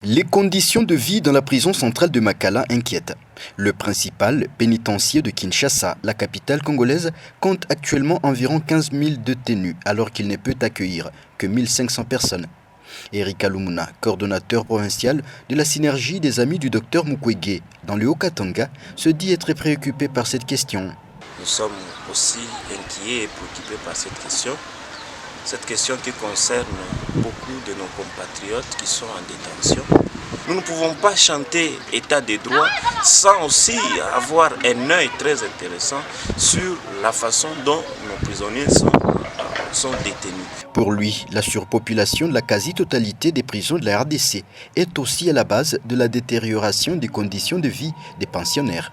Les conditions de vie dans la prison centrale de Makala inquiètent. Le principal pénitencier de Kinshasa, la capitale congolaise, compte actuellement environ 15 000 détenus alors qu'il ne peut accueillir que 1500 personnes. Erika Lumuna, coordonnateur provincial de la synergie des amis du docteur Mukwege dans le Haut-Katanga, se dit être préoccupé par cette question. Nous sommes aussi inquiets et préoccupés par cette question qui concerne beaucoup de nos compatriotes qui sont en détention. Nous ne pouvons pas chanter état de droit sans aussi avoir un œil très intéressant sur la façon dont nos prisonniers sont détenus. Pour lui, la surpopulation de la quasi-totalité des prisons de la RDC est aussi à la base de la détérioration des conditions de vie des pensionnaires.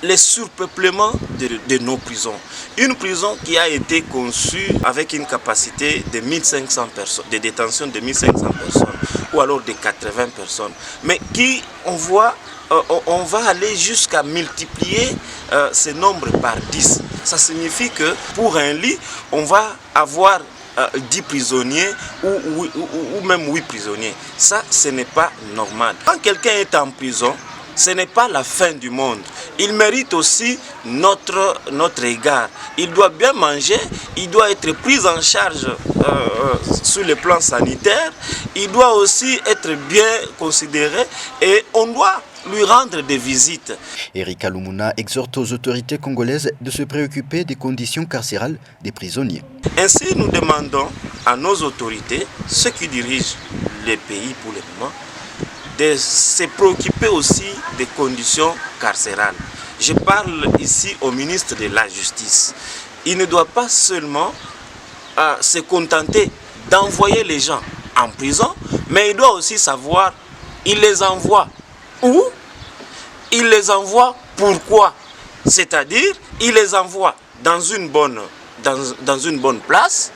Les surpeuplements de nos prisons. Une prison qui a été conçue avec une capacité de 1500 personnes, de détention de 1500 personnes ou alors de 80 personnes, mais qui, on va aller jusqu'à multiplier ce nombre par 10. Ça signifie que pour un lit, on va avoir 10 prisonniers ou même 8 prisonniers. Ça, ce n'est pas normal. Quand quelqu'un est en prison, ce n'est pas la fin du monde. Il mérite aussi notre égard. Il doit bien manger, il doit être pris en charge sur le plan sanitaire, il doit aussi être bien considéré et on doit lui rendre des visites. Erika Lumuna exhorte aux autorités congolaises de se préoccuper des conditions carcérales des prisonniers. Ainsi, nous demandons à nos autorités, ceux qui dirigent les pays pour le moment, de se préoccuper aussi des conditions carcérales. Je parle ici au ministre de la Justice. Il ne doit pas seulement se contenter d'envoyer les gens en prison, mais il doit aussi savoir, il les envoie où, il les envoie pourquoi. C'est-à-dire, il les envoie dans une bonne place,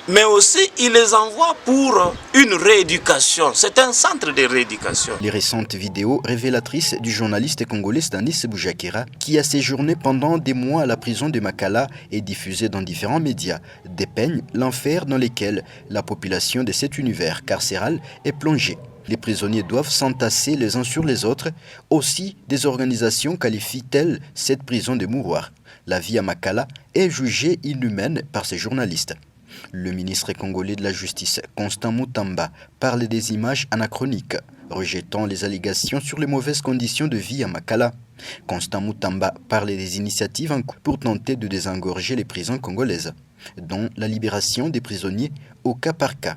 mais aussi il les envoie pour une rééducation. C'est un centre de rééducation. Les récentes vidéos révélatrices du journaliste congolais Stanis Boujakera, qui a séjourné pendant des mois à la prison de Makala et diffusées dans différents médias, dépeignent l'enfer dans lequel la population de cet univers carcéral est plongée. Les prisonniers doivent s'entasser les uns sur les autres. Aussi, des organisations qualifient-elles cette prison de mouroir. La vie à Makala est jugée inhumaine par ces journalistes. Le ministre congolais de la Justice, Constant Mutamba, parle des images anachroniques, rejetant les allégations sur les mauvaises conditions de vie à Makala. Constant Mutamba parle des initiatives en cours pour tenter de désengorger les prisons congolaises, dont la libération des prisonniers au cas par cas.